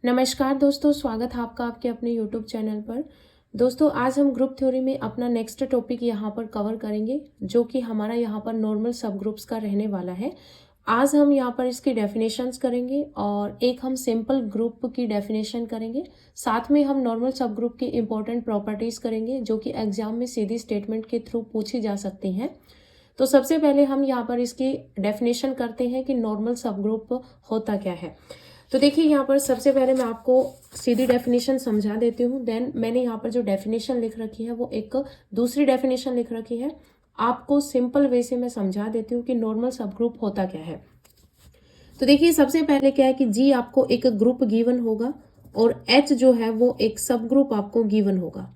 नमस्कार दोस्तों, स्वागत है आपका आपके अपने YouTube चैनल पर। दोस्तों, आज हम ग्रुप थ्योरी में अपना नेक्स्ट टॉपिक यहाँ पर कवर करेंगे, जो कि हमारा यहाँ पर नॉर्मल सब ग्रुप्स का रहने वाला है। आज हम यहाँ पर इसकी डेफिनेशंस करेंगे और एक हम सिंपल ग्रुप की डेफिनेशन करेंगे। साथ में हम नॉर्मल सब ग्रुप की इंपॉर्टेंट प्रॉपर्टीज करेंगे, जो कि एग्जाम में सीधी स्टेटमेंट के थ्रू पूछी जा सकती हैं। तो सबसे पहले हम यहाँ पर इसकी डेफिनेशन करते हैं कि नॉर्मल सब ग्रुप होता क्या है। तो देखिए, यहाँ पर सबसे पहले मैं आपको सीधी डेफिनेशन समझा देती हूँ। देन मैंने यहाँ पर जो डेफिनेशन लिख रखी है वो एक दूसरी डेफिनेशन लिख रखी है। आपको सिंपल वे से मैं समझा देती हूँ कि नॉर्मल सब ग्रुप होता क्या है। तो देखिए, सबसे पहले क्या है कि जी आपको एक ग्रुप गिवन होगा और एच जो है वो एक सब ग्रुप आपको गिवन होगा।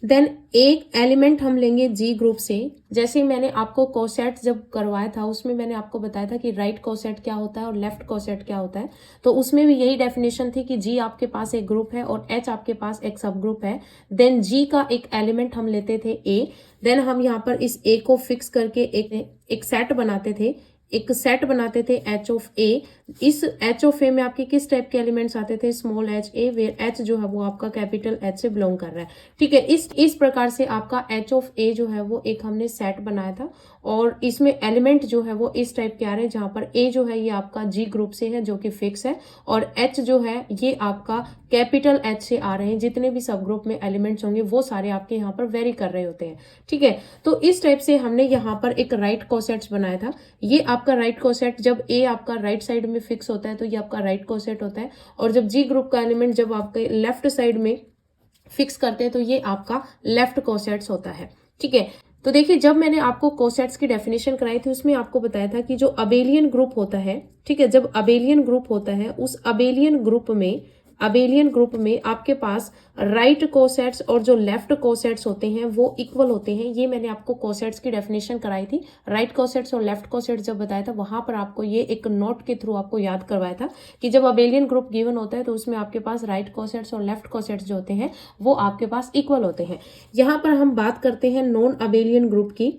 देन एक एलिमेंट हम लेंगे जी ग्रुप से। जैसे मैंने आपको कोसेट जब करवाया था उसमें मैंने आपको बताया था कि राइट कोसेट क्या होता है और लेफ्ट कोसेट क्या होता है। तो उसमें भी यही डेफिनेशन थी कि जी आपके पास एक ग्रुप है और एच आपके पास एक सब ग्रुप है। देन जी का एक एलिमेंट हम लेते थे ए। देन हम यहाँ पर इस ए को फिक्स करके एक सेट बनाते थे, एक सेट बनाते थे एच ऑफ ए। इस एच ऑफ ए में आपके किस टाइप के एलिमेंट्स आते थे? Small h a, where h जो है वो आपका कैपिटल एच से बिलोंग कर रहा है। ठीक है, इस प्रकार से आपका एच ऑफ ए जो है वो एक हमने सेट बनाया था और इसमें एलिमेंट जो है वो इस टाइप के आ रहे हैं, जहां पर ए जो है ये आपका जी ग्रुप से है जो कि फिक्स है, और एच जो है ये आपका कैपिटल एच से आ रहे हैं। जितने भी सब ग्रुप में एलिमेंट्स होंगे वो सारे आपके यहाँ पर वेरी कर रहे होते हैं। ठीक है, तो इस टाइप से हमने यहाँ पर एक राइट कोसेट्स बनाया था। ये आपका राइट कोसेट, जब ए आपका राइट साइड में फिक्स होता है तो ये आपका राइट कोसेट होता है, और जब जी ग्रुप का एलिमेंट जब आपके लेफ्ट साइड में फिक्स करते हैं तो ये आपका लेफ्ट कोसेट्स होता है। ठीक है, तो देखिए, जब मैंने आपको कोसेट्स की डेफिनेशन कराई थी उसमें आपको बताया था कि जो अबेलियन ग्रुप होता है, ठीक है, जब अबेलियन ग्रुप होता है उस अबेलियन ग्रुप में आपके पास राइट कोसेट्स और जो लेफ्ट कोसेट्स होते हैं वो इक्वल होते हैं। ये मैंने आपको कोसेट्स की डेफिनेशन कराई थी। राइट कोसेट्स और लेफ्ट कोसेट्स जब बताया था वहां पर आपको ये एक नोट के थ्रू आपको याद करवाया था कि जब अबेलियन ग्रुप गिवन होता है तो उसमें आपके पास राइट कोसेट्स और लेफ्ट कोसेट्स जो होते हैं वो आपके पास इक्वल होते हैं। यहाँ पर हम बात करते हैं नॉन अबेलियन ग्रुप की।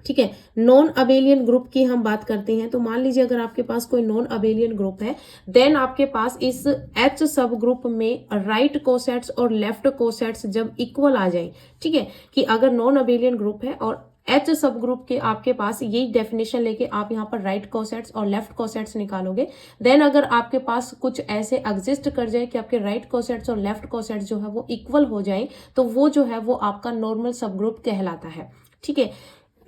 ठीक है, नॉन अबेलियन ग्रुप की हम बात करते हैं। तो मान लीजिए अगर आपके पास कोई नॉन अबेलियन ग्रुप है, देन आपके पास इस एच सब ग्रुप में राइट कोसेट्स और लेफ्ट कोसेट्स जब इक्वल आ जाए, ठीक है, कि अगर नॉन अबेलियन ग्रुप है और एच सब ग्रुप के आपके पास यही डेफिनेशन लेके आप यहाँ पर राइट कोसेट्स और लेफ्ट कोसेट्स निकालोगे, देन अगर आपके पास कुछ ऐसे एग्जिस्ट कर जाए कि आपके राइट कोसेट्स और लेफ्ट कोसेट्स जो है वो इक्वल हो जाए, तो वो जो है वो आपका नॉर्मल सब ग्रुप कहलाता है। ठीक है,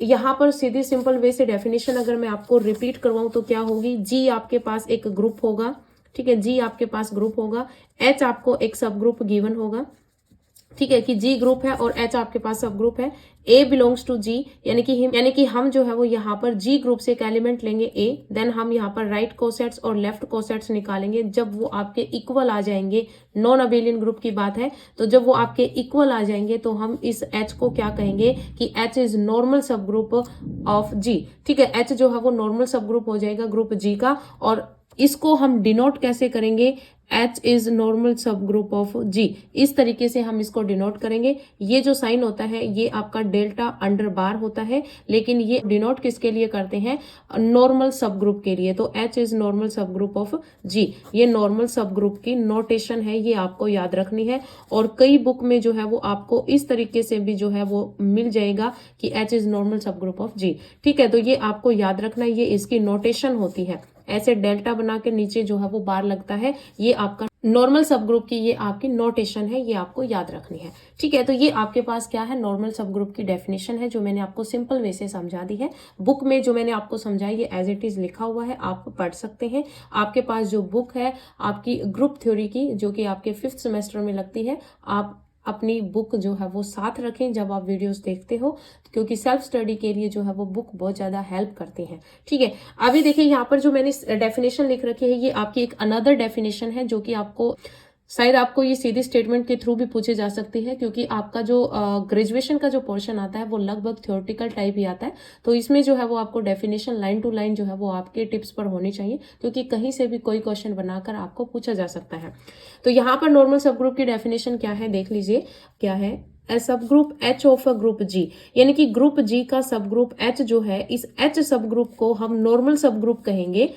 यहाँ पर सीधी सिंपल वे से डेफिनेशन अगर मैं आपको रिपीट करवाऊं तो क्या होगी? जी आपके पास एक ग्रुप होगा, ठीक है, जी आपके पास ग्रुप होगा, एच आपको एक सब ग्रुप गिवन होगा, ठीक है, कि जी ग्रुप है और एच आपके पास सब ग्रुप है, ए बिलोंग्स टू जी, यानी कि हम जो है वो यहाँ पर जी ग्रुप से एक एलिमेंट लेंगे ए। देन हम यहाँ पर राइट कोसेट्स और लेफ्ट कोसेट्स निकालेंगे। जब वो आपके इक्वल आ जाएंगे, नॉन अबेलियन ग्रुप की बात है, तो जब वो आपके इक्वल आ जाएंगे तो हम इस एच को क्या कहेंगे कि एच इज नॉर्मल सब ग्रुप ऑफ जी। ठीक है, एच जो है वो नॉर्मल सब ग्रुप हो जाएगा ग्रुप जी का, और इसको हम डिनोट कैसे करेंगे? H इज नॉर्मल सब ग्रुप ऑफ जी। इस तरीके से हम इसको डिनोट करेंगे। ये जो साइन होता है ये आपका डेल्टा अंडर बार होता है, लेकिन ये डिनोट किसके लिए करते हैं? नॉर्मल सब ग्रुप के लिए। तो H इज नॉर्मल सब ग्रुप ऑफ जी, ये नॉर्मल सब ग्रुप की नोटेशन है, ये आपको याद रखनी है। और कई बुक में जो है वो आपको इस तरीके से भी जो है वो मिल जाएगा कि H इज नॉर्मल सब ग्रुप ऑफ जी। ठीक है, तो ये आपको याद रखना, ये इसकी नोटेशन होती है। ऐसे डेल्टा बना के नीचे जो है वो बार लगता है, ये आपका नॉर्मल सब ग्रुप की ये आपकी नोटेशन है, ये आपको याद रखनी है। ठीक है, तो ये आपके पास क्या है? नॉर्मल सब ग्रुप की डेफिनेशन है, जो मैंने आपको सिंपल वे से समझा दी है। बुक में जो मैंने आपको समझाई ये एज इट इज लिखा हुआ है, आप पढ़ सकते हैं। आपके पास जो बुक है आपकी ग्रुप थ्योरी की, जो कि आपके 5th सेमेस्टर में लगती है, आप अपनी बुक जो है वो साथ रखें जब आप वीडियोस देखते हो, क्योंकि सेल्फ स्टडी के लिए जो है वो बुक बहुत ज़्यादा हेल्प करती है। ठीक है, अभी देखिए यहाँ पर जो मैंने डेफिनेशन लिख रखी है ये आपकी एक अनदर डेफिनेशन है, जो कि आपको शायद आपको ये सीधी स्टेटमेंट के थ्रू भी पूछे जा सकती है, क्योंकि आपका जो ग्रेजुएशन का जो पोर्शन आता है वो लगभग थ्योरेटिकल टाइप ही आता है। तो इसमें जो है वो आपको डेफिनेशन लाइन टू लाइन जो है वो आपके टिप्स पर होनी चाहिए, क्योंकि कहीं से भी कोई क्वेश्चन बनाकर आपको पूछा जा सकता है। तो यहाँ पर नॉर्मल सब ग्रुप की डेफिनेशन क्या है देख लीजिए, क्या है? ए सब group H of a group G, यानी कि ग्रुप जी का सब ग्रुप एच जो है, इस एच सब ग्रुप को हम नॉर्मल सब ग्रुप कहेंगे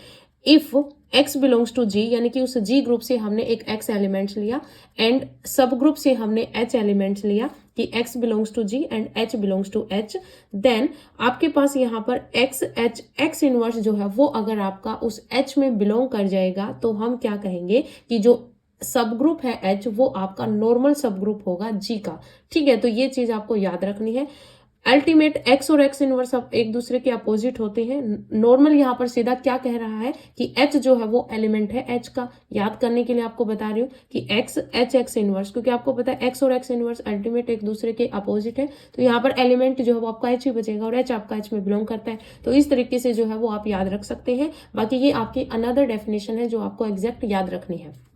if x belongs to g, यानी कि उस g ग्रुप से हमने एक x एलिमेंट्स लिया एंड सब ग्रुप से हमने h एलिमेंट्स लिया कि x belongs to g and h belongs to h, then आपके पास यहाँ पर x इनवर्स जो है वो अगर आपका उस h में बिलोंग कर जाएगा तो हम क्या कहेंगे कि जो सब ग्रुप है h वो आपका नॉर्मल सब ग्रुप होगा g का। ठीक है, तो ये चीज आपको याद रखनी है। अल्टीमेट x और x इनवर्स अब एक दूसरे के अपोजिट होते हैं। नॉर्मल यहाँ पर सीधा क्या कह रहा है कि h जो है वो एलिमेंट है h का। याद करने के लिए आपको बता रही हूँ कि x इनवर्स, क्योंकि आपको पता है x और x इनवर्स अल्टीमेट एक दूसरे के अपोजिट है, तो यहाँ पर एलिमेंट जो है वो आपका h ही बचेगा और h आपका h में बिलोंग करता है। तो इस तरीके से जो है वो आप याद रख सकते हैं। बाकी ये आपकी अनदर डेफिनेशन है जो आपको एग्जैक्ट याद रखनी है।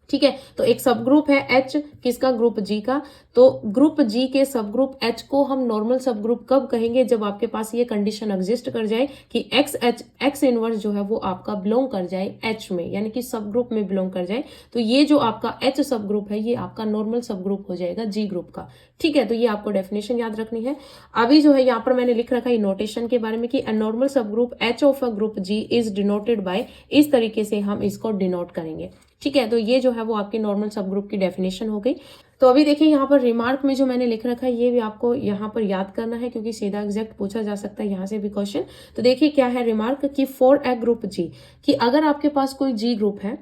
ठीक है, तो एक सब ग्रुप है H किसका, ग्रुप G का। तो ग्रुप G के सब ग्रुप H को हम नॉर्मल सब ग्रुप कब कहेंगे, जब आपके पास ये कंडीशन एग्जिस्ट कर जाए कि X इनवर्स जो है वो आपका बिलोंग कर जाए H में, यानी कि सब ग्रुप में बिलोंग कर जाए। तो ये जो आपका H सब ग्रुप है ये आपका नॉर्मल सब ग्रुप हो जाएगा G ग्रुप का। ठीक है, तो ये आपको डेफिनेशन याद रखनी है। अभी जो है यहाँ पर मैंने लिख रखा है नोटेशन के बारे में कि अ नॉर्मल सब group H of a group G is denoted by, इस तरीके से हम इसको डिनोट करेंगे। ठीक है, तो ये जो है वो आपकी नॉर्मल सब ग्रुप की डेफिनेशन हो गई। तो अभी देखिए यहाँ पर रिमार्क में जो मैंने लिख रखा है ये भी आपको यहाँ पर याद करना है, क्योंकि सीधा एग्जैक्ट पूछा जा सकता है यहाँ से भी क्वेश्चन। तो देखिए क्या है रिमार्क कि फॉर ए ग्रुप G, कि अगर आपके पास कोई G ग्रुप है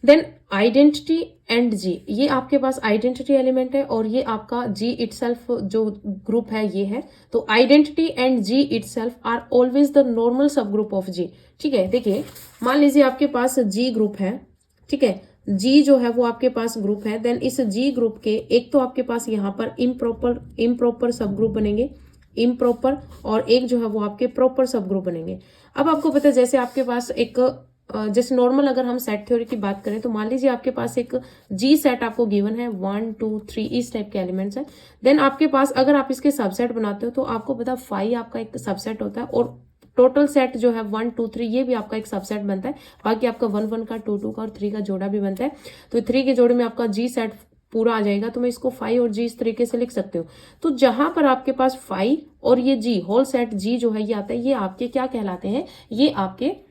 देन आइडेंटिटी एंड G, ये आपके पास आइडेंटिटी एलिमेंट है और ये आपका G इटसेल्फ जो ग्रुप है ये है। तो identity and G itself are always the normal सब ग्रुप ऑफ G। ठीक है, देखिए मान लीजिए आपके पास G ग्रुप है। ठीक है, G जो है वो आपके पास ग्रुप है, देन इस G ग्रुप के एक तो आपके पास यहाँ पर इम्प्रॉपर सब ग्रुप बनेंगे, इम्प्रॉपर, और एक जो है वो आपके प्रॉपर सब ग्रुप बनेंगे। अब आपको पता है जैसे आपके पास एक जैसे नॉर्मल अगर हम सेट थ्योरी की बात करें तो मान लीजिए आपके पास एक G सेट आपको गिवन है 1 2 3 इस टाइप के एलिमेंट्स हैं। देन आपके पास अगर आप इसके सबसेट बनाते हो तो आपको पता 5 आपका एक सबसेट होता है और टोटल सेट जो है 1 2 3 ये भी आपका एक सबसेट बनता है। बाकी आपका 1 1 का 2 2 का और 3 का जोड़ा भी बनता है। तो 3 के जोड़े में आपका G सेट पूरा आ जाएगा। तो मैं इसको 5 और G इस तरीके से लिख सकते हो। तो जहां पर आपके पास 5 और ये G होल सेट G जो है ये आता है, ये आपके क्या कहलाते हैं, ये आपके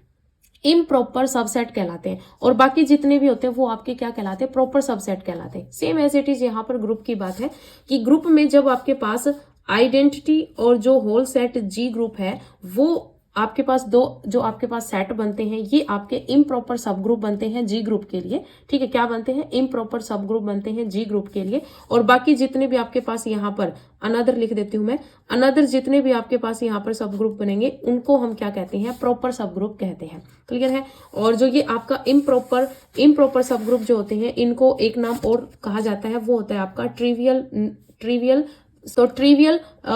इम्प्रॉपर सबसेट कहलाते हैं। और बाकी जितने भी होते हैं वो आपके क्या कहलाते हैं, प्रॉपर सबसेट कहलाते हैं। सेम एज इट इज यहाँ पर ग्रुप की बात है कि ग्रुप में जब आपके पास आइडेंटिटी और जो होल सेट G ग्रुप है वो आपके पास दो जो आपके पास सेट बनते हैं ये आपके इम्प्रॉपर सब ग्रुप बनते हैं G ग्रुप के लिए। ठीक है, क्या बनते हैं, इम्प्रॉपर सब ग्रुप बनते हैं G ग्रुप के लिए। और बाकी जितने भी आपके पास यहाँ पर अनदर लिख देती हूं मैं, अनदर जितने भी आपके पास यहाँ पर सब ग्रुप बनेंगे उनको हम क्या कहते हैं, प्रॉपर सब ग्रुप कहते हैं। क्लियर है। और जो ये आपका इम्प्रॉपर सब ग्रुप जो होते हैं इनको एक नाम और कहा जाता है, वो होता है आपका ट्रिवियल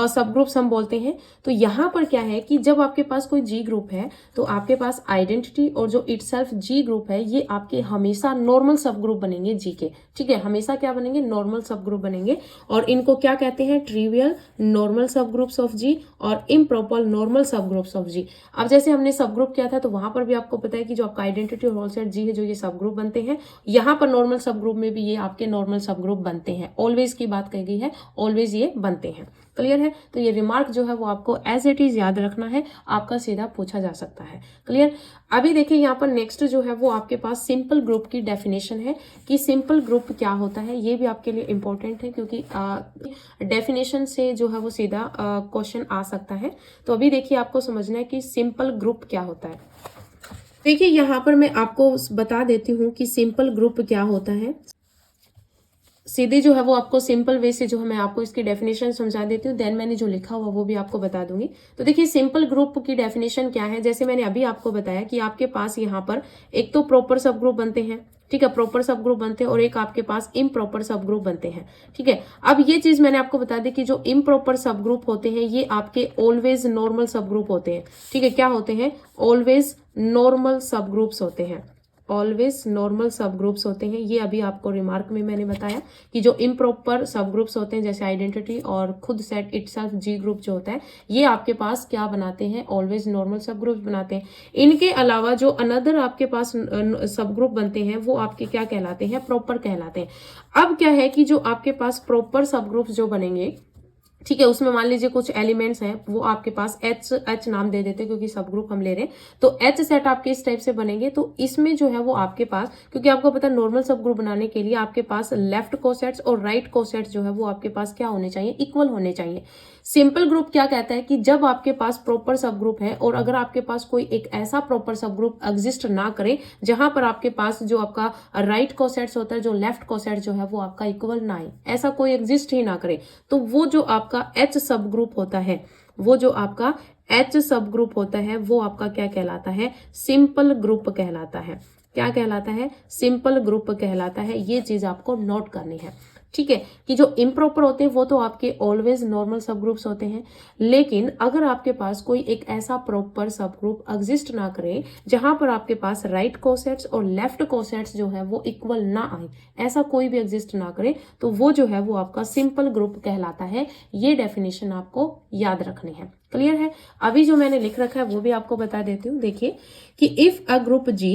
सब ग्रुप्स हम बोलते हैं। तो यहाँ पर क्या है कि जब आपके पास कोई G ग्रुप है तो आपके पास आइडेंटिटी और जो इटसेल्फ G ग्रुप है ये आपके हमेशा नॉर्मल सब ग्रुप बनेंगे G के। ठीक है, हमेशा क्या बनेंगे, नॉर्मल सब ग्रुप बनेंगे। और इनको क्या कहते हैं, ट्रिवियल नॉर्मल सब ग्रुप्स ऑफ G और इम्प्रॉपर नॉर्मल सब ग्रुप्स ऑफ G। अब जैसे हमने सब ग्रुप किया था तो वहां पर भी आपको पता है कि जो आपका आइडेंटिटी और होल सेट G है जो ये सब ग्रुप बनते हैं, यहाँ पर नॉर्मल सब ग्रुप में भी ये आपके नॉर्मल सब ग्रुप बनते हैं। ऑलवेज की बात कही गई है, ऑलवेज ये बनते हैं। क्लियर है। तो ये रिमार्क जो है वो आपको एज इट इज याद रखना है, आपका सीधा पूछा जा सकता है। क्लियर। अभी देखिए यहाँ पर नेक्स्ट जो है वो आपके पास सिंपल ग्रुप की डेफिनेशन है कि सिंपल ग्रुप क्या होता है। ये भी आपके लिए इंपॉर्टेंट है क्योंकि डेफिनेशन से जो है वो सीधा क्वेश्चन आ सकता है। तो अभी देखिए आपको समझना है कि सिंपल ग्रुप क्या होता है। देखिए यहाँ पर मैं आपको बता देती हूँ कि सिंपल ग्रुप क्या होता है। सीधे जो है वो आपको सिंपल वे से जो है मैं आपको इसकी डेफिनेशन समझा देती हूँ, देन मैंने जो लिखा हुआ वो भी आपको बता दूंगी। तो देखिए सिंपल ग्रुप की डेफिनेशन क्या है, जैसे मैंने अभी आपको बताया कि आपके पास यहाँ पर एक तो प्रॉपर सब ग्रुप बनते हैं, ठीक है, प्रॉपर सब ग्रुप बनते हैं, और एक आपके पास इम्प्रॉपर सब ग्रुप बनते हैं। ठीक है, अब ये चीज मैंने आपको बता दी कि जो इम्प्रॉपर सब ग्रुप होते हैं ये आपके ऑलवेज नॉर्मल सब ग्रुप होते हैं। ठीक है, क्या होते हैं, ऑलवेज नॉर्मल सब ग्रुप्स होते हैं, ऑलवेज नॉर्मल सब ग्रुप्स होते हैं। ये अभी आपको रिमार्क में मैंने बताया कि जो इम्प्रॉपर सब ग्रुप्स होते हैं जैसे आइडेंटिटी और खुद सेट इटसेल्फ G ग्रुप जो होता है ये आपके पास क्या बनाते हैं, ऑलवेज नॉर्मल सब ग्रुप्स बनाते हैं। इनके अलावा जो अनदर आपके पास सब ग्रुप बनते हैं वो आपके क्या कहलाते हैं, प्रॉपर कहलाते हैं। अब क्या है कि जो आपके पास प्रॉपर सब ग्रुप्स जो बनेंगे ठीक है, उसमें मान लीजिए कुछ एलिमेंट्स हैं, वो आपके पास एच नाम दे देते हैं क्योंकि सब ग्रुप हम ले रहे हैं। तो एच सेट आपके इस टाइप से बनेंगे। तो इसमें जो है वो आपके पास, क्योंकि आपको पता है नॉर्मल सब ग्रुप बनाने के लिए आपके पास लेफ्ट कोसेट्स और राइट कोसेट्स जो है वो आपके पास क्या होने चाहिए, इक्वल होने चाहिए। सिंपल ग्रुप क्या कहता है कि जब आपके पास प्रॉपर सब ग्रुप है और अगर आपके पास कोई एक ऐसा प्रॉपर सब ग्रुप एग्जिस्ट ना करे जहां पर आपके पास जो आपका राइट कोसेट्स होता है, जो लेफ्ट कोसेट जो है वो आपका इक्वल ना आए, ऐसा कोई एग्जिस्ट ही ना करे, तो वो जो आपका एच सब ग्रुप होता है, वो जो आपका एच सब ग्रुप होता है वो आपका क्या कहलाता है, सिंपल ग्रुप कहलाता है। क्या कहलाता है, सिंपल ग्रुप कहलाता है। ये चीज आपको नोट करनी है। ठीक है, कि जो इम्प्रॉपर होते हैं वो तो आपके ऑलवेज नॉर्मल सब ग्रुप्स होते हैं, लेकिन अगर आपके पास कोई एक ऐसा प्रॉपर सब ग्रुप एग्जिस्ट ना करे जहां पर आपके पास राइट कोसेट्स और लेफ्ट कोसेट्स जो है वो इक्वल ना आए, ऐसा कोई भी एग्जिस्ट ना करे, तो वो जो है वो आपका सिंपल ग्रुप कहलाता है। ये डेफिनेशन आपको याद रखनी है। क्लियर है? अभी जो मैंने लिख रखा है वो भी आपको बता देती हूँ। देखिए कि इफ अ ग्रुप जी,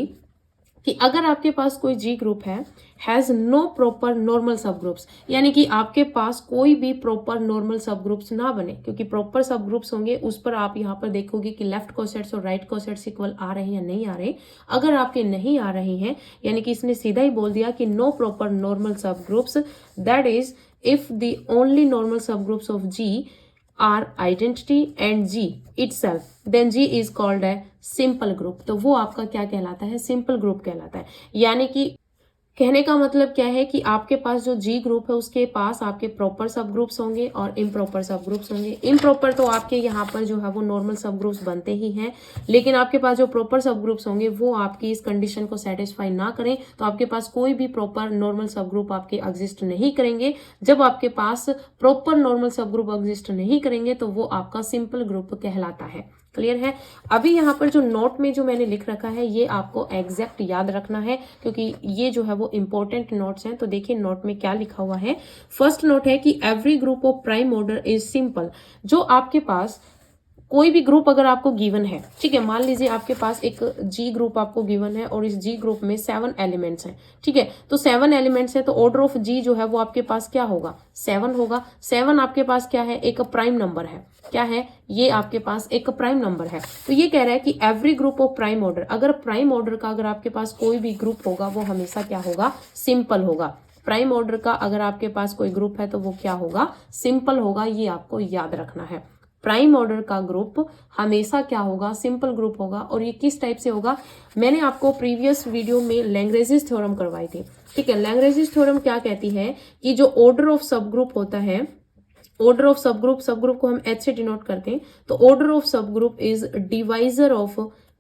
कि अगर आपके पास कोई जी ग्रुप है, हैज नो प्रॉपर नॉर्मल सब ग्रुप्स, यानी कि आपके पास कोई भी प्रॉपर नॉर्मल सब ग्रुप्स ना बने, क्योंकि प्रॉपर सब ग्रुप्स होंगे उस पर आप यहाँ पर देखोगे कि लेफ्ट कोसेट्स और राइट कोसेट्स इक्वल आ रहे हैं या नहीं आ रहे। अगर आपके नहीं आ रहे हैं, यानी कि इसने सीधा ही बोल दिया कि नो प्रॉपर नॉर्मल सब groups, that is if the only normal सब groups of G are identity and G itself, then G is called a simple group। तो वो आपका क्या कहलाता है, सिंपल ग्रुप कहलाता है। यानी कि कहने का मतलब क्या है कि आपके पास जो जी ग्रुप है उसके पास आपके प्रॉपर सब ग्रुप्स होंगे और इम्प्रॉपर सब ग्रुप्स होंगे। इम्प्रॉपर तो आपके यहाँ पर जो है वो नॉर्मल सब ग्रुप्स बनते ही हैं, लेकिन आपके पास जो प्रॉपर सब ग्रुप्स होंगे वो आपकी इस कंडीशन को सेटिस्फाई ना करें, तो आपके पास कोई भी प्रॉपर नॉर्मल सब ग्रुप आपके एग्जिस्ट नहीं करेंगे। जब आपके पास प्रॉपर नॉर्मल सब ग्रुप एग्जिस्ट नहीं करेंगे तो वो आपका सिंपल ग्रुप कहलाता है। क्लियर है? अभी यहाँ पर जो नोट में जो मैंने लिख रखा है ये आपको एग्जैक्ट याद रखना है, क्योंकि ये जो है वो इंपॉर्टेंट नोट्स हैं। तो देखिए नोट में क्या लिखा हुआ है। फर्स्ट नोट है कि every group of prime order is simple. जो आपके पास कोई भी ग्रुप अगर आपको गिवन है, ठीक है, मान लीजिए आपके पास एक जी ग्रुप आपको गिवन है और इस जी ग्रुप में 7 एलिमेंट्स हैं, ठीक है, तो 7 एलिमेंट्स है तो ऑर्डर ऑफ जी जो है वो आपके पास क्या होगा, 7 होगा। 7 आपके पास क्या है, एक प्राइम नंबर है। क्या है ये, आपके पास एक प्राइम नंबर है। तो ये कह रहा है कि every group of prime order, अगर प्राइम ऑर्डर का अगर आपके पास कोई भी ग्रुप होगा वो हमेशा क्या होगा, सिंपल होगा। प्राइम ऑर्डर का अगर आपके पास कोई ग्रुप है तो वो क्या होगा, सिंपल होगा। ये आपको याद रखना है। प्राइम ऑर्डर का ग्रुप हमेशा क्या होगा, सिंपल ग्रुप होगा। और ये किस टाइप से होगा, मैंने आपको प्रीवियस वीडियो में लैग्रेंजेस थ्योरम करवाई थी। ठीक है, लैग्रेंजेस थ्योरम क्या कहती है कि जो ऑर्डर ऑफ सब ग्रुप होता है, ऑर्डर ऑफ सब ग्रुप को हम एच से डिनोट करते हैं, तो order of sub group is divisor of,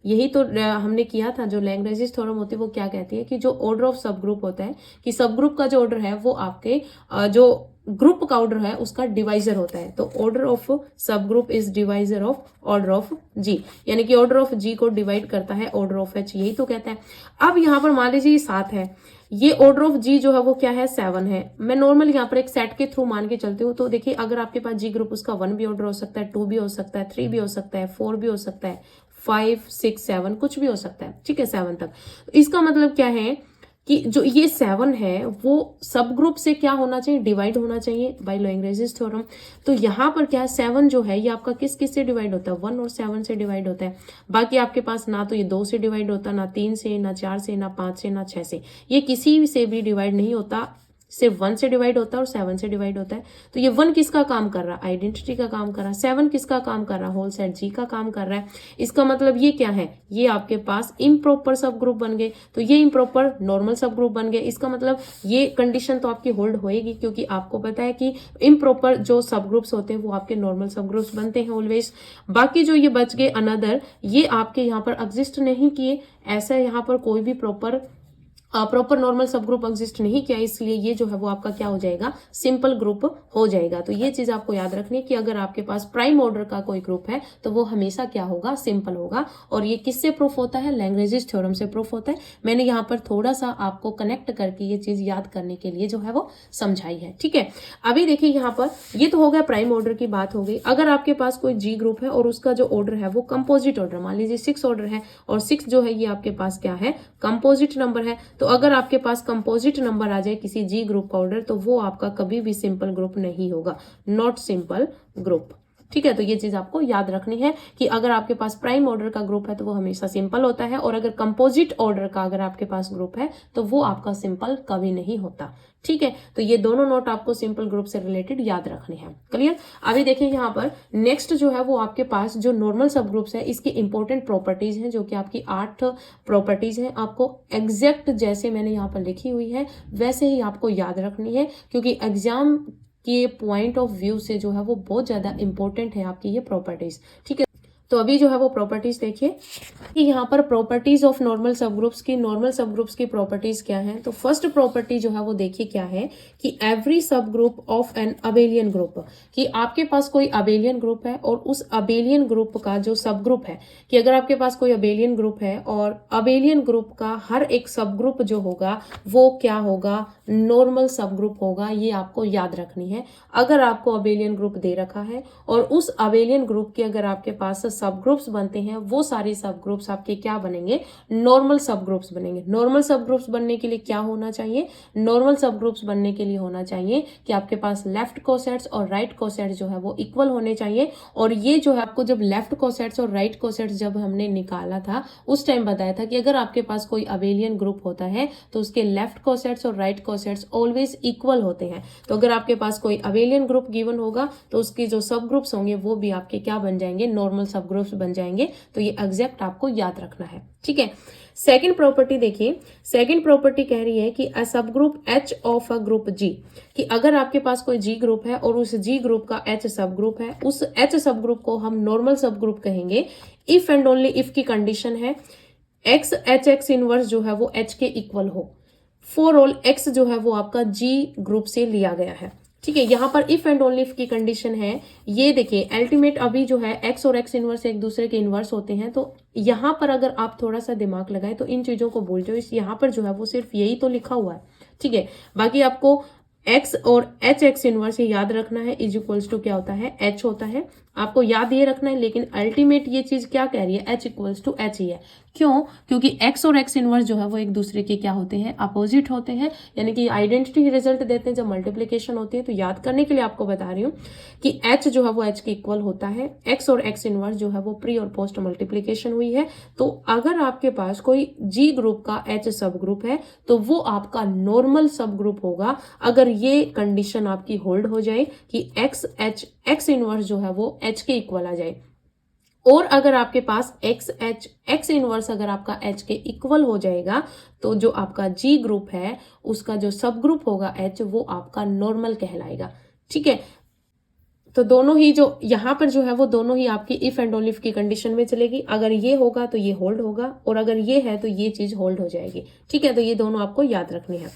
यही तो हमने किया था। जो लैग्रेंजेस थ्योरम होती है वो क्या कहती है कि जो ऑर्डर ऑफ सब ग्रुप होता है, कि सब ग्रुप का जो ऑर्डर है वो आपके जो ग्रुप का ऑर्डर है उसका डिवाइजर होता है। तो order of sub group is divisor of order of G, यानी कि ऑर्डर ऑफ जी को डिवाइड करता है ऑर्डर ऑफ एच, यही तो कहता है। अब यहाँ पर मान लीजिए 7 है, ये ऑर्डर ऑफ जी जो है वो क्या है, 7 है। मैं नॉर्मल यहाँ पर एक सेट के थ्रू मान के चलती हूँ। तो देखिए अगर आपके पास जी ग्रुप, उसका 1 भी ऑर्डर हो सकता है, 2 भी हो सकता है, 3 भी हो सकता है, 4 भी हो सकता है, 5, 6, 7 कुछ भी हो सकता है, ठीक है, 7 तक। इसका मतलब क्या है कि जो ये 7 है वो सब ग्रुप से क्या होना चाहिए, डिवाइड होना चाहिए बाय लैग्रेंजेस थ्योरम। तो यहाँ पर क्या है, 7 जो है ये आपका किस किस से डिवाइड होता है, 1 और 7 से डिवाइड होता है। बाकी आपके पास ना तो ये 2 से डिवाइड होता, ना 3 से, ना 4 से, ना 5 से, ना 6 से, ये किसी से भी डिवाइड नहीं होता। सिर्फ 1 से डिवाइड होता है और 7 से डिवाइड होता है। तो ये 1 किसका काम कर रहा है, आइडेंटिटी का काम कर रहा है। 7 किसका काम कर रहा है, होल सेट जी का काम कर रहा है। इसका मतलब ये क्या है, ये आपके पास इम्प्रॉपर सब ग्रुप बन गए। तो ये इम्प्रॉपर नॉर्मल सब ग्रुप बन गए। इसका मतलब ये कंडीशन तो आपकी होल्ड होएगी, क्योंकि आपको पता है कि इम्प्रॉपर जो सब ग्रुप्स होते हैं वो आपके नॉर्मल सब ग्रुप्स बनते हैं ऑलवेज। बाकी जो ये बच गए अनदर, ये आपके यहाँ पर एग्जिस्ट नहीं किए। ऐसा यहाँ पर कोई भी प्रॉपर नॉर्मल सब ग्रुप एग्जिस्ट नहीं किया, इसलिए ये जो है वो आपका क्या हो जाएगा, सिंपल ग्रुप हो जाएगा। तो ये चीज आपको याद रखनी है कि अगर आपके पास प्राइम ऑर्डर का कोई ग्रुप है तो वो हमेशा क्या होगा, सिंपल होगा। और ये किससे प्रूफ होता है, लैग्रेंजेस थ्योरम से प्रूफ होता है। मैंने यहाँ पर थोड़ा सा आपको कनेक्ट करके ये चीज याद करने के लिए जो है वो समझाई है। ठीक है, अभी देखिए यहाँ पर ये तो हो गया प्राइम ऑर्डर की बात हो गई। अगर आपके पास कोई जी ग्रुप है और उसका जो ऑर्डर है वो कंपोजिट ऑर्डर, मान लीजिए 6 ऑर्डर है और 6 जो है ये आपके पास क्या है, कंपोजिट नंबर है। तो तो अगर आपके पास कंपोजिट नंबर आ जाए किसी जी ग्रुप का ऑर्डर तो वो आपका कभी भी सिंपल ग्रुप नहीं होगा, नॉट सिंपल ग्रुप। ठीक है, तो ये चीज आपको याद रखनी है कि अगर आपके पास प्राइम ऑर्डर का ग्रुप है तो वो हमेशा सिंपल होता है, और अगर कंपोजिट ऑर्डर का अगर आपके पास ग्रुप है तो वो आपका सिंपल कभी नहीं होता। ठीक है, तो ये दोनों नोट आपको सिंपल ग्रुप से रिलेटेड याद रखने हैं। क्लियर? अभी देखें यहाँ पर नेक्स्ट जो है वो आपके पास जो नॉर्मल सब ग्रुप्स है इसकी इंपॉर्टेंट प्रॉपर्टीज हैं, जो कि आपकी 8 प्रॉपर्टीज हैं। आपको एग्जैक्ट जैसे मैंने यहाँ पर लिखी हुई है वैसे ही आपको याद रखनी है, क्योंकि एग्जाम के पॉइंट ऑफ व्यू से जो है वो बहुत ज्यादा इंपॉर्टेंट है आपकी ये प्रॉपर्टीज। ठीक है, तो अभी जो है वो प्रॉपर्टीज देखिए कि यहाँ पर प्रॉपर्टीज ऑफ नॉर्मल सब ग्रुप्स की प्रॉपर्टीज क्या हैं। तो फर्स्ट प्रॉपर्टी जो है वो देखिए क्या है कि एवरी सब group of an abelian group, कि आपके पास कोई अबेलियन ग्रुप है और उस अबेलियन ग्रुप का जो सब ग्रुप है, कि अगर आपके पास कोई अबेलियन ग्रुप है और अबेलियन ग्रुप का हर एक सब ग्रुप जो होगा वो क्या होगा, नॉर्मल सब ग्रुप होगा। ये आपको याद रखनी है। अगर आपको अबेलियन ग्रुप दे रखा है और उस अबेलियन ग्रुप के अगर आपके पास सब ग्रुप्स बनते हैं, वो सारे सब ग्रुप्स आपके क्या बनेंगे, नॉर्मल सब ग्रुप्स बनेंगे। नॉर्मल सब ग्रुप्स बनने के लिए क्या होना चाहिए, नॉर्मल सब ग्रुप्स बनने के लिए होना चाहिए कि आपके पास लेफ्ट कोसेट्स और राइट कोसेट्स जो है वो इक्वल होने चाहिए। और ये जो है आपको जब लेफ्ट कोसेट्स और राइट कोसेट्स जब हमने निकाला था उस टाइम बताया था कि अगर आपके पास कोई अबेलियन ग्रुप होता है तो उसके लेफ्ट कोसेट्स और राइट कोसेट्स ऑलवेज इक्वल होते हैं। तो अगर आपके पास कोई अबेलियन ग्रुप गिवन होगा तो उसके जो सब ग्रुप्स होंगे वो भी आपके क्या बन जाएंगे, नॉर्मल सब ग्रुप्स बन जाएंगे। तो ये एग्जैक्ट आपको याद रखना है। ठीक है, सेकंड प्रॉपर्टी देखिए, सेकंड प्रॉपर्टी कह रही है कि अ सब group H of a group G, कि अगर आपके पास कोई जी ग्रुप है और उस जी ग्रुप का एच सब ग्रुप है, उस एच सब ग्रुप को हम नॉर्मल सब ग्रुप कहेंगे इफ एंड ओनली इफ की कंडीशन है एक्स एच एक्स इनवर्स जो है वो एच के इक्वल हो, फॉर ऑल एक्स जो है वो आपका जी ग्रुप से लिया गया है। ठीक है, यहाँ पर इफ एंड ओनली इफ की कंडीशन है। ये देखिए अल्टीमेट अभी जो है एक्स और एक्स इनवर्स एक दूसरे के इनवर्स होते हैं, तो यहाँ पर अगर आप थोड़ा सा दिमाग लगाएं तो इन चीजों को भूल जाओ। इस यहाँ पर जो है वो सिर्फ यही तो लिखा हुआ है। ठीक है, बाकी आपको एक्स और एच एक्स इनवर्स ये याद रखना है, इज इक्वल्स टू क्या होता है, एच होता है। आपको याद ये रखना है, लेकिन अल्टीमेट ये चीज क्या कह रही है, एच इक्वल्स टू एच ही है। क्यों? क्योंकि एक्स और एक्स इनवर्स जो है वो एक दूसरे के क्या होते हैं, अपोजिट होते हैं, यानी कि आइडेंटिटी रिजल्ट देते हैं जब मल्टीप्लीकेशन होती है। तो याद करने के लिए आपको बता रही हूँ कि एच जो है वो एच के इक्वल होता है। एक्स और एक्स इनवर्स जो है वो प्री और पोस्ट मल्टीप्लीकेशन हुई है। तो अगर आपके पास कोई जी ग्रुप का एच सब ग्रुप है तो वो आपका नॉर्मल सब ग्रुप होगा, अगर ये कंडीशन आपकी होल्ड हो जाए कि एक्स एच एक्स इनवर्स जो है वो एच के इक्वल आ जाए। और अगर आपके पास एक्स एच एक्स इनवर्स अगर आपका एच के इक्वल हो जाएगा तो जो आपका जी ग्रुप है उसका जो सब ग्रुप होगा एच वो आपका नॉर्मल कहलाएगा। ठीक है, तो दोनों ही जो यहाँ पर जो है वो दोनों ही आपकी इफ एंड ओनली इफ की कंडीशन में चलेगी। अगर ये होगा तो ये होल्ड होगा, और अगर ये है तो ये चीज होल्ड हो जाएगी। ठीक है, तो ये दोनों आपको याद रखनी है।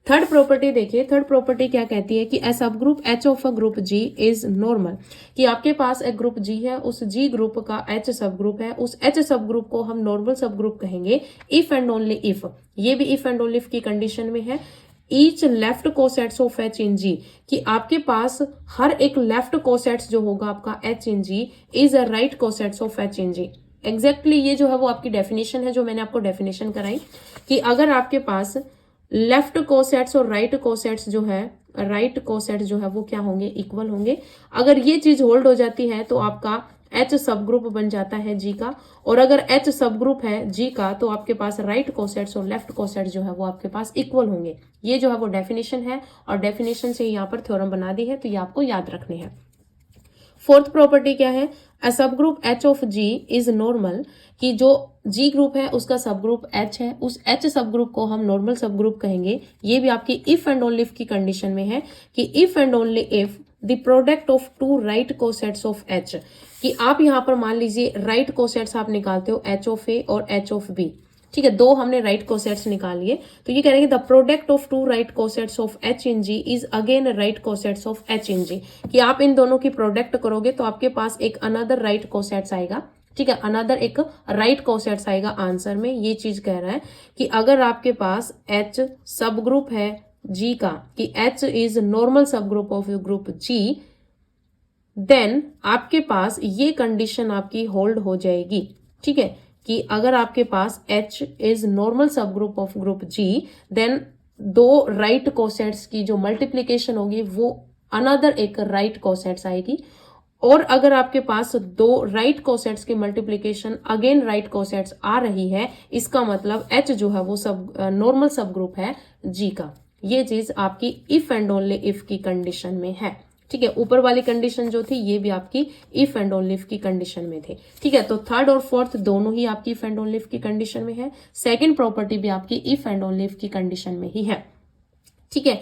थर्ड प्रॉपर्टी देखिए, थर्ड प्रॉपर्टी क्या कहती है कि ए सब group H of a group g is normal, कि आपके पास एक ग्रुप जी है, उस जी ग्रुप का एच सब ग्रुप है, उस एच सब ग्रुप को हम नॉर्मल सब ग्रुप कहेंगे इफ एंड ओनली इफ, ये भी इफ एंड ओनली इफ की कंडीशन में है। Each left cosets of H in G, कि आपके पास हर एक लेफ्ट कोसेट्स जो होगा आपका h in ji is a right cosets of H in g. Exactly ये जो है वो आपकी डेफिनेशन है जो मैंने आपको डेफिनेशन कराई कि अगर आपके पास लेफ्ट कोसेट्स और राइट कोसेट्स जो है, राइट कोसेट्स जो है वो क्या होंगे, इक्वल होंगे। अगर ये चीज होल्ड हो जाती है तो आपका एच सब ग्रुप बन जाता है जी का, और अगर एच सब ग्रुप है जी का तो आपके पास राइट कोसेट्स और लेफ्ट कोसेट्स जो है वो आपके पास इक्वल होंगे। ये जो है वो डेफिनेशन है, और डेफिनेशन से यहाँ पर थ्योरम बना दी है, तो ये आपको याद रखने हैं। फोर्थ प्रॉपर्टी क्या है, अ सब group H of g is normal, कि जो जी ग्रुप है उसका सब ग्रुप एच है, उस एच सब ग्रुप को हम नॉर्मल सब ग्रुप कहेंगे। ये भी आपकी इफ एंड ओनली इफ की कंडीशन में है कि if and only if the product of two right cosets of h, कि आप यहाँ पर मान लीजिए राइट कोसेट्स आप निकालते हो एच ऑफ ए और एच ऑफ बी। ठीक है, दो हमने राइट कोसेट्स निकाल लिए, तो ये कह रहे हैं the product of two right cosets of H in ji is again right cosets of H in G, कि आप इन दोनों की प्रोडक्ट करोगे तो आपके पास एक अनदर राइट कोसेट्स आएगा। ठीक है, अनदर एक राइट कोसेट्स आएगा आंसर में। ये चीज कह रहा है कि अगर आपके पास एच सब ग्रुप है जी का, कि एच इज नॉर्मल सब group of group G, then आपके पास ये कंडीशन आपकी होल्ड हो जाएगी। ठीक है, कि अगर आपके पास H इज नॉर्मल सब group of group G, then दो राइट कोसेट्स की जो मल्टीप्लीकेशन होगी वो अनदर एक राइट कोसेट्स आएगी। और अगर आपके पास दो राइट कोसेट्स की मल्टीप्लीकेशन अगेन राइट कोसेट्स आ रही है, इसका मतलब H जो है वो सब नॉर्मल सब ग्रुप है G का। ये चीज आपकी इफ एंड ओनली इफ की कंडीशन में है। ठीक है, ऊपर वाली कंडीशन जो थी ये भी आपकी इफ एंड ओनली इफ की कंडीशन में थे। ठीक है, तो थर्ड और फोर्थ दोनों ही आपकी इफ एंड ओनली इफ की कंडीशन में है। सेकंड प्रॉपर्टी भी आपकी इफ एंड ओनली इफ की कंडीशन में ही है। ठीक है,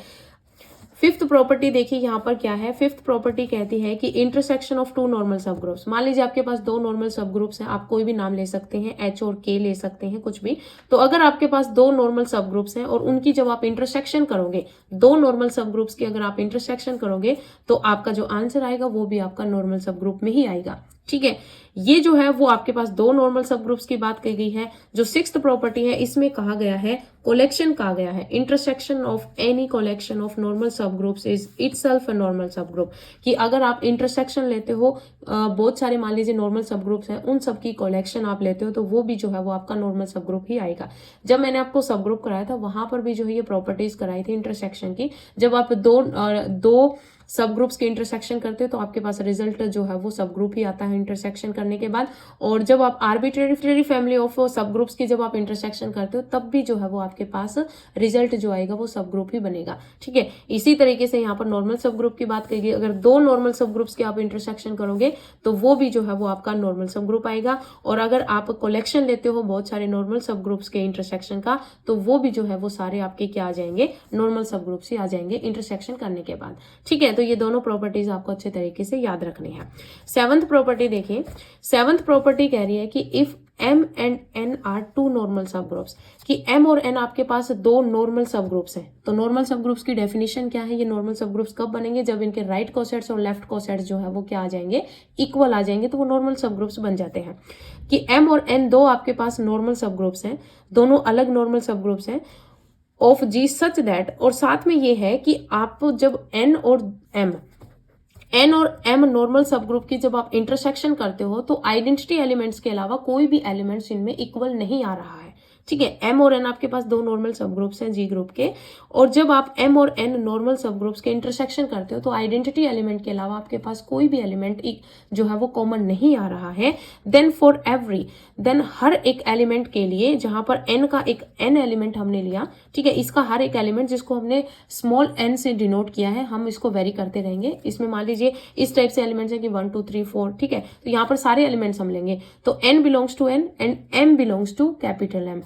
फिफ्थ प्रॉपर्टी देखिए यहाँ पर क्या है। फिफ्थ प्रॉपर्टी कहती है कि इंटरसेक्शन ऑफ टू नॉर्मल सब ग्रुप्स। मान लीजिए आपके पास दो नॉर्मल सब ग्रुप्स हैं, आप कोई भी नाम ले सकते हैं, H और K ले सकते हैं, कुछ भी। तो अगर आपके पास दो नॉर्मल सब ग्रुप्स हैं और उनकी जब आप इंटरसेक्शन करोगे, दो नॉर्मल सब ग्रुप्स की अगर आप इंटरसेक्शन करोगे तो आपका जो आंसर आएगा वो भी आपका नॉर्मल सब ग्रुप में ही आएगा। ठीक है, ये जो है वो आपके पास दो नॉर्मल सब ग्रुप्स की बात कही गई है। जो सिक्स्थ प्रॉपर्टी है इसमें कहा गया है, कोलेक्शन कहा गया है, intersection of any collection of normal सब groups is itself a normal सब ग्रुप। कि अगर आप इंटरसेक्शन लेते हो बहुत सारे, मान लीजिए नॉर्मल सब ग्रुप्स हैं, उन सब की कोलेक्शन आप लेते हो तो वो भी जो है वो आपका नॉर्मल सब ग्रुप ही आएगा। जब मैंने आपको सब ग्रुप कराया था वहां पर भी जो है ये प्रॉपर्टीज कराई थी इंटरसेक्शन की। जब आप दो सब ग्रुप्स के इंटरसेक्शन करते हो तो आपके पास रिजल्ट जो है वो सब ग्रुप ही आता है इंटरसेक्शन करने के बाद। और जब आप आर्बिट्रेरी फैमिली ऑफ सब ग्रुप्स की जब आप इंटरसेक्शन करते हो तब भी जो है वो आपके पास रिजल्ट जो आएगा वो सब ग्रुप ही बनेगा। ठीक है, इसी तरीके से यहाँ पर नॉर्मल सब ग्रुप की बात करेगी। अगर दो नॉर्मल सब ग्रुप्स के आप इंटरसेक्शन करोगे तो वो भी जो है वो आपका नॉर्मल सब ग्रुप आएगा। और अगर आप कलेक्शन लेते हो बहुत सारे नॉर्मल सब ग्रुप्स के इंटरसेक्शन का तो वो भी जो है वो सारे आपके क्या आ जाएंगे, नॉर्मल सब ग्रुप्स ही आ जाएंगे इंटरसेक्शन करने के बाद। ठीक है, तो ये दोनों प्रॉपर्टीज आपको अच्छे तरीके से याद रखनी है। सेवंथ प्रॉपर्टी देखिए, सेवंथ प्रॉपर्टी कह रही है कि if M and N are two normal सब ग्रुप्स, कि M और N आपके पास दो नॉर्मल सब ग्रुप्स हैं। तो नॉर्मल सब ग्रुप्स की डेफिनेशन क्या है, ये नॉर्मल सब ग्रुप्स कब बनेंगे, जब इनके राइट कोसेट्स और लेफ्ट कोसेट्स जो है वो क्या आ जाएंगे, इक्वल आ जाएंगे, तो वो नॉर्मल सब ग्रुप्स बन जाते हैं। कि M और N दो आपके पास नॉर्मल सब ग्रुप्स हैं, दोनों अलग नॉर्मल सब ग्रुप्स हैं ऑफ G सच दैट, और साथ में ये है कि आप जब N और M नॉर्मल सब ग्रुप की जब आप इंटरसेक्शन करते हो तो आइडेंटिटी एलिमेंट्स के अलावा कोई भी एलिमेंट्स इनमें इक्वल नहीं आ रहा है। ठीक है, M और N आपके पास दो नॉर्मल सब ग्रुप्स हैं G ग्रुप के, और जब आप M और N नॉर्मल सब ग्रुप्स के इंटरसेक्शन करते हो तो आइडेंटिटी एलिमेंट के अलावा आपके पास कोई भी एलिमेंट जो है वो कॉमन नहीं आ रहा है। देन फॉर एवरी, देन हर एक एलिमेंट के लिए, जहां पर N का एक N एलिमेंट हमने लिया, ठीक है, इसका हर एक एलिमेंट जिसको हमने स्मॉल n से डिनोट किया है, हम इसको वेरी करते रहेंगे। इसमें मान लीजिए इस टाइप से एलिमेंट्स है कि 1 2 3 4, ठीक है, तो यहाँ पर सारे एलिमेंट्स हम लेंगे। तो N belongs to N and M belongs to capital M।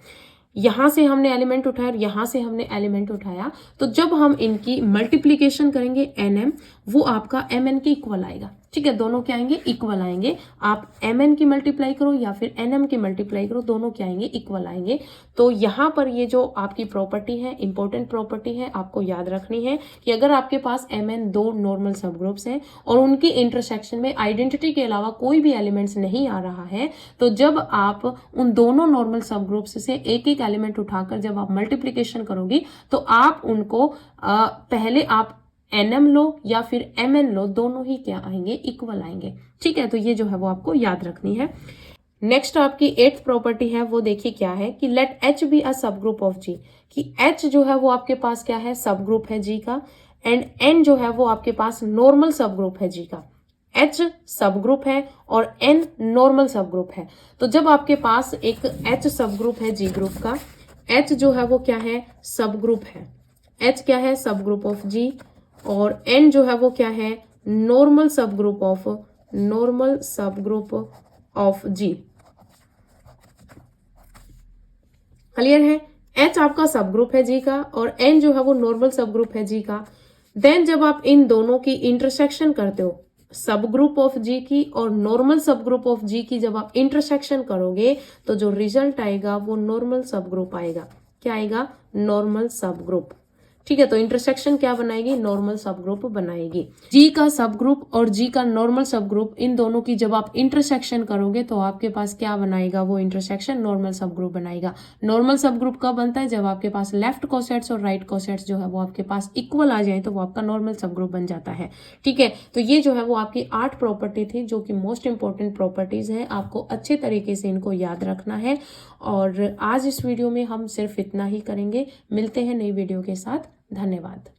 यहां से हमने एलिमेंट उठाया और यहां से हमने एलिमेंट उठाया, तो जब हम इनकी मल्टीप्लीकेशन करेंगे NM, वो आपका MN के इक्वल आएगा। ठीक है, दोनों क्या आएंगे, इक्वल आएंगे। आप MN की मल्टीप्लाई करो या फिर NM की मल्टीप्लाई करो, दोनों क्या आएंगे, इक्वल आएंगे। तो यहाँ पर ये जो आपकी प्रॉपर्टी है, इंपॉर्टेंट प्रॉपर्टी है, आपको याद रखनी है कि अगर आपके पास MN दो नॉर्मल सब ग्रुप्स हैं और उनकी इंटरसेक्शन में आइडेंटिटी के अलावा कोई भी एलिमेंट्स नहीं आ रहा है, तो जब आप उन दोनों नॉर्मल सब ग्रुप्स से एक एक एलिमेंट उठाकर जब आप मल्टीप्लीकेशन करोगी तो आप उनको पहले आप NM लो या फिर MN लो, दोनों ही क्या आएंगे, इक्वल आएंगे। ठीक है, तो ये जो है वो आपको याद रखनी है। नेक्स्ट आपकी एट्थ प्रॉपर्टी है, वो देखिए क्या है कि लेट H बी अ सब ग्रुप ऑफ G, कि H जो है वो आपके पास क्या है, सब ग्रुप है G का, एंड N जो है वो आपके पास नॉर्मल सब ग्रुप है G का। H सब ग्रुप है और N नॉर्मल सब ग्रुप है। तो जब आपके पास एक H सब ग्रुप है G ग्रुप का, H जो है वो क्या है, सब ग्रुप है, H क्या है, सब ग्रुप ऑफ G, और N जो है वो क्या है, नॉर्मल सब ग्रुप ऑफ G। क्लियर है, H आपका सब ग्रुप है G का और N जो है वो नॉर्मल सब ग्रुप है G का। देन जब आप इन दोनों की इंटरसेक्शन करते हो, सब ग्रुप ऑफ G की और नॉर्मल सब ग्रुप ऑफ G की जब आप इंटरसेक्शन करोगे तो जो रिजल्ट आएगा वो नॉर्मल सब ग्रुप आएगा। क्या आएगा, नॉर्मल सब ग्रुप। ठीक है, तो इंटरसेक्शन क्या बनाएगी, नॉर्मल सब ग्रुप बनाएगी। जी का सब ग्रुप और जी का नॉर्मल सब ग्रुप, इन दोनों की जब आप इंटरसेक्शन करोगे तो आपके पास क्या बनाएगा, वो इंटरसेक्शन नॉर्मल सब ग्रुप बनाएगा। नॉर्मल सब ग्रुप कब बनता है, जब आपके पास लेफ्ट कोसेट्स और राइट कोसेट्स जो है वो आपके पास इक्वल आ जाए तो वो आपका नॉर्मल सब ग्रुप बन जाता है। ठीक है, तो ये जो है वो आपकी 8 प्रॉपर्टी थी जो कि मोस्ट इंपॉर्टेंट प्रॉपर्टीज है, आपको अच्छे तरीके से इनको याद रखना है। और आज इस वीडियो में हम सिर्फ इतना ही करेंगे। मिलते हैं नई वीडियो के साथ। धन्यवाद।